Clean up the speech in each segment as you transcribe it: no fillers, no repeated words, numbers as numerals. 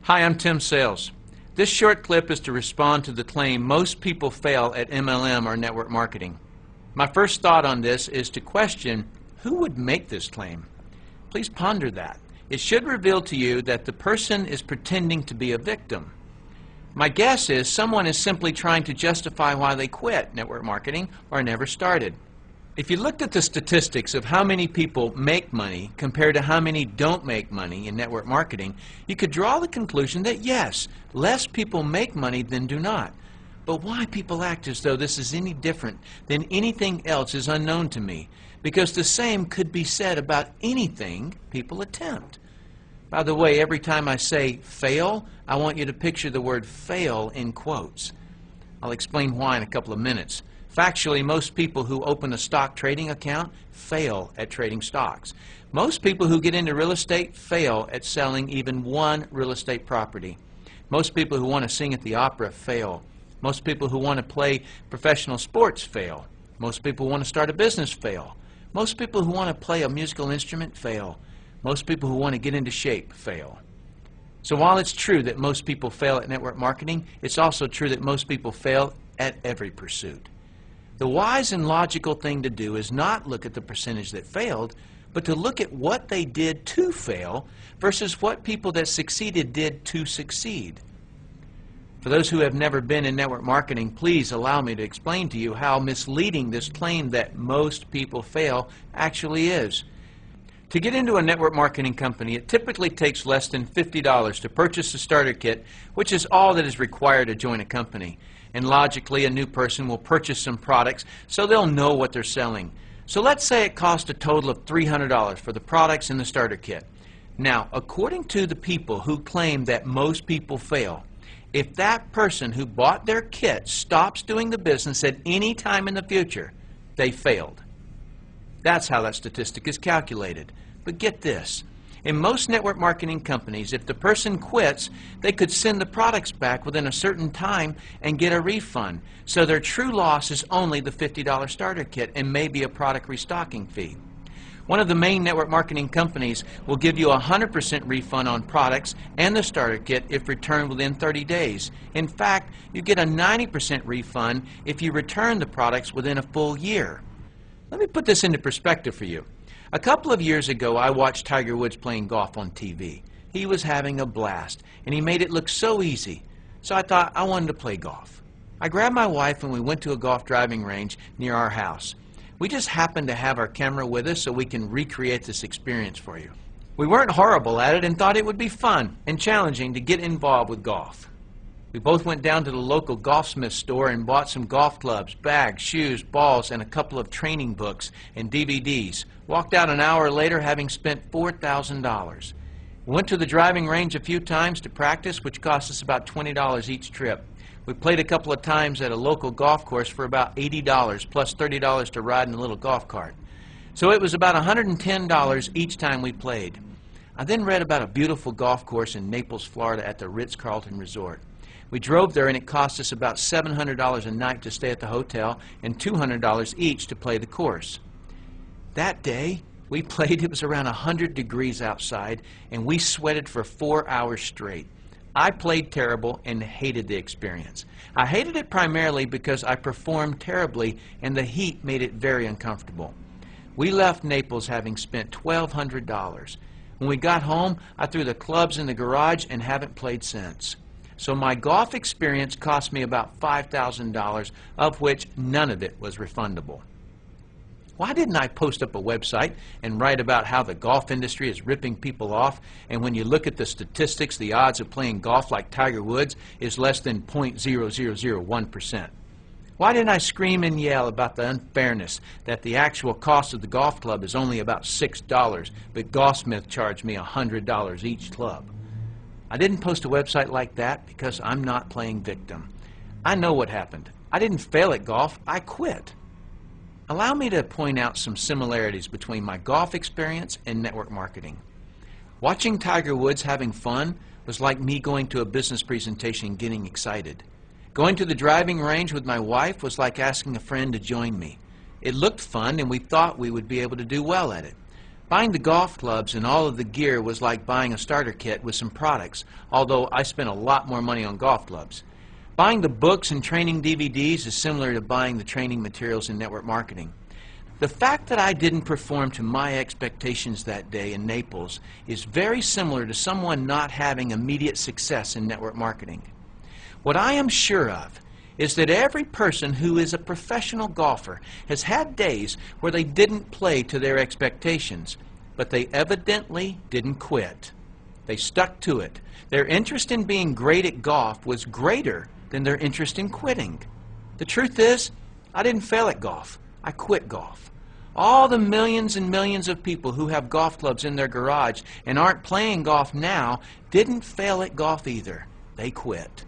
Hi, I'm Tim Sales. This short clip is to respond to the claim most people fail at MLM or network marketing. My first thought on this is to question who would make this claim. Please ponder that. It should reveal to you that the person is pretending to be a victim. My guess is someone is simply trying to justify why they quit network marketing or never started. If you looked at the statistics of how many people make money compared to how many don't make money in network marketing, you could draw the conclusion that yes, less people make money than do not. But why people act as though this is any different than anything else is unknown to me, because the same could be said about anything people attempt. By the way, every time I say fail, I want you to picture the word fail in quotes. I'll explain why in a couple of minutes. Factually, most people who open a stock trading account fail at trading stocks. Most people who get into real estate fail at selling even one real estate property. Most people who want to sing at the opera fail. Most people who want to play professional sports fail. Most people who want to start a business fail. Most people who want to play a musical instrument fail. Most people who want to get into shape fail. So while it's true that most people fail at network marketing, it's also true that most people fail at every pursuit. The wise and logical thing to do is not look at the percentage that failed, but to look at what they did to fail versus what people that succeeded did to succeed. For those who have never been in network marketing, please allow me to explain to you how misleading this claim that most people fail actually is. To get into a network marketing company, it typically takes less than $50 to purchase a starter kit, which is all that is required to join a company. And logically, a new person will purchase some products so they'll know what they're selling. So let's say it cost a total of $300 for the products in the starter kit. Now, according to the people who claim that most people fail, if that person who bought their kit stops doing the business at any time in the future, they failed. That's how that statistic is calculated. But get this. In most network marketing companies, if the person quits, they could send the products back within a certain time and get a refund. So their true loss is only the $50 starter kit and maybe a product restocking fee. One of the main network marketing companies will give you a 100% refund on products and the starter kit if returned within 30 days. In fact, you get a 90% refund if you return the products within a full year. Let me put this into perspective for you. A couple of years ago, I watched Tiger Woods playing golf on TV. He was having a blast, and he made it look so easy. So I thought I wanted to play golf. I grabbed my wife and we went to a golf driving range near our house. We just happened to have our camera with us so we can recreate this experience for you. We weren't horrible at it and thought it would be fun and challenging to get involved with golf. We both went down to the local golfsmith store and bought some golf clubs, bags, shoes, balls, and a couple of training books and DVDs. Walked out an hour later having spent $4,000. We went to the driving range a few times to practice, which cost us about $20 each trip. We played a couple of times at a local golf course for about $80 plus $30 to ride in a little golf cart. So it was about $110 each time we played. I then read about a beautiful golf course in Naples, Florida at the Ritz-Carlton Resort. We drove there and it cost us about $700 a night to stay at the hotel and $200 each to play the course. That day, we played, it was around 100 degrees outside, and we sweated for 4 hours straight. I played terrible and hated the experience. I hated it primarily because I performed terribly and the heat made it very uncomfortable. We left Naples having spent $1,200. When we got home, I threw the clubs in the garage and haven't played since. So my golf experience cost me about $5,000, of which none of it was refundable. Why didn't I post up a website and write about how the golf industry is ripping people off, and when you look at the statistics, the odds of playing golf like Tiger Woods is less than 0.0001%? Why didn't I scream and yell about the unfairness that the actual cost of the golf club is only about $6, but Golfsmith charged me $100 each club? I didn't post a website like that because I'm not playing victim. I know what happened. I didn't fail at golf, I quit. Allow me to point out some similarities between my golf experience and network marketing. Watching Tiger Woods having fun was like me going to a business presentation and getting excited. Going to the driving range with my wife was like asking a friend to join me. It looked fun and we thought we would be able to do well at it. Buying the golf clubs and all of the gear was like buying a starter kit with some products, although I spent a lot more money on golf clubs. Buying the books and training DVDs is similar to buying the training materials in network marketing. The fact that I didn't perform to my expectations that day in Naples is very similar to someone not having immediate success in network marketing. What I am sure of is that every person who is a professional golfer has had days where they didn't play to their expectations, but they evidently didn't quit. They stuck to it. Their interest in being great at golf was greater than their interest in quitting. The truth is, I didn't fail at golf. I quit golf. All the millions and millions of people who have golf clubs in their garage and aren't playing golf now didn't fail at golf either. They quit.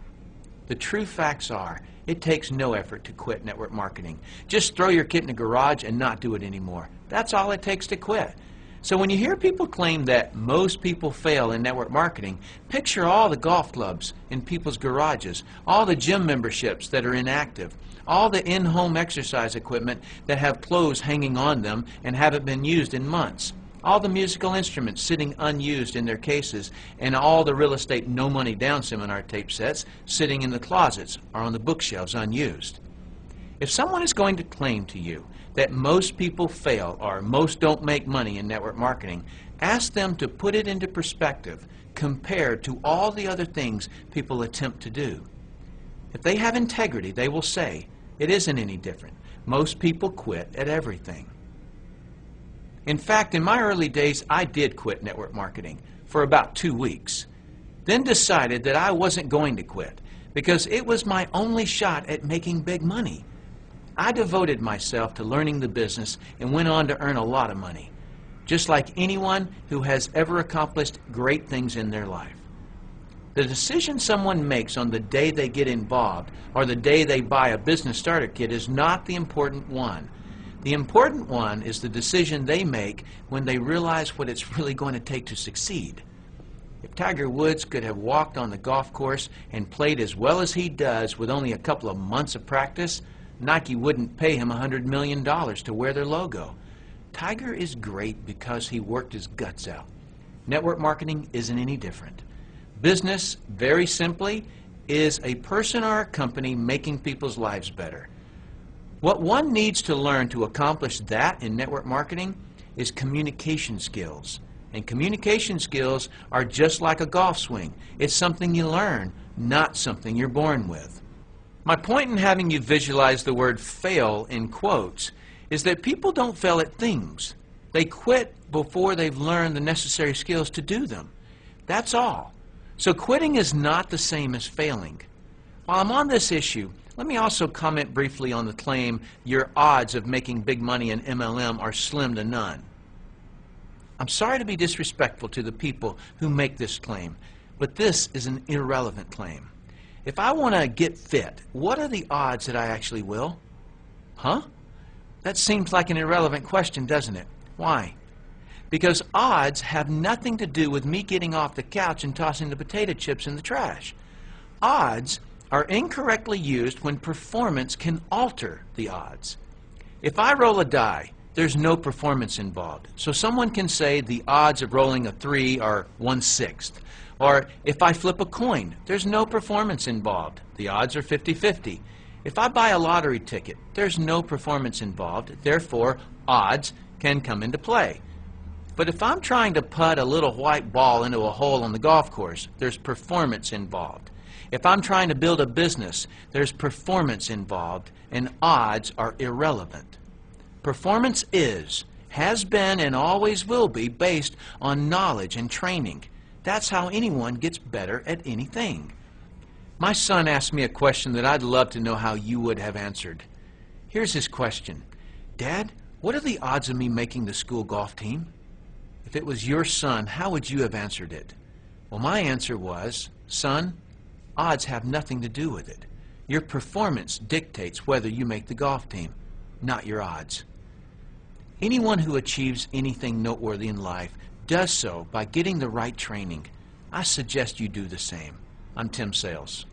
The true facts are, it takes no effort to quit network marketing. Just throw your kit in the garage and not do it anymore. That's all it takes to quit. So when you hear people claim that most people fail in network marketing, picture all the golf clubs in people's garages, all the gym memberships that are inactive, all the in-home exercise equipment that have clothes hanging on them and haven't been used in months, all the musical instruments sitting unused in their cases, and all the real estate no-money down seminar tape sets sitting in the closets or on the bookshelves unused. If someone is going to claim to you that most people fail or most don't make money in network marketing, ask them to put it into perspective compared to all the other things people attempt to do. If they have integrity, they will say, it isn't any different. Most people quit at everything. In fact, in my early days, I did quit network marketing for about 2 weeks, then decided that I wasn't going to quit because it was my only shot at making big money. I devoted myself to learning the business and went on to earn a lot of money, just like anyone who has ever accomplished great things in their life. The decision someone makes on the day they get involved or the day they buy a business starter kit is not the important one. The important one is the decision they make when they realize what it's really going to take to succeed. If Tiger Woods could have walked on the golf course and played as well as he does with only a couple of months of practice, Nike wouldn't pay him $100 million to wear their logo. Tiger is great because he worked his guts out. Network marketing isn't any different. Business, very simply, is a person or a company making people's lives better. What one needs to learn to accomplish that in network marketing is communication skills. And communication skills are just like a golf swing. It's something you learn, not something you're born with. My point in having you visualize the word fail in quotes is that people don't fail at things. They quit before they've learned the necessary skills to do them. That's all. So quitting is not the same as failing. While I'm on this issue, let me also comment briefly on the claim your odds of making big money in MLM are slim to none. I'm sorry to be disrespectful to the people who make this claim, but this is an irrelevant claim. If I want to get fit, what are the odds that I actually will? Huh? That seems like an irrelevant question, doesn't it? Why? Because odds have nothing to do with me getting off the couch and tossing the potato chips in the trash. Odds are incorrectly used when performance can alter the odds. If I roll a die, there's no performance involved. So someone can say the odds of rolling a 3 are 1/6. Or if I flip a coin, there's no performance involved. The odds are 50-50. If I buy a lottery ticket, there's no performance involved. Therefore, odds can come into play. But if I'm trying to putt a little white ball into a hole on the golf course, there's performance involved. If I'm trying to build a business, there's performance involved, and odds are irrelevant. Performance is, has been, and always will be based on knowledge and training. That's how anyone gets better at anything. My son asked me a question that I'd love to know how you would have answered. Here's his question. Dad, what are the odds of me making the school golf team? If it was your son, how would you have answered it? Well, my answer was, son, odds have nothing to do with it. Your performance dictates whether you make the golf team, not your odds. Anyone who achieves anything noteworthy in life does so by getting the right training. I suggest you do the same. I'm Tim Sales.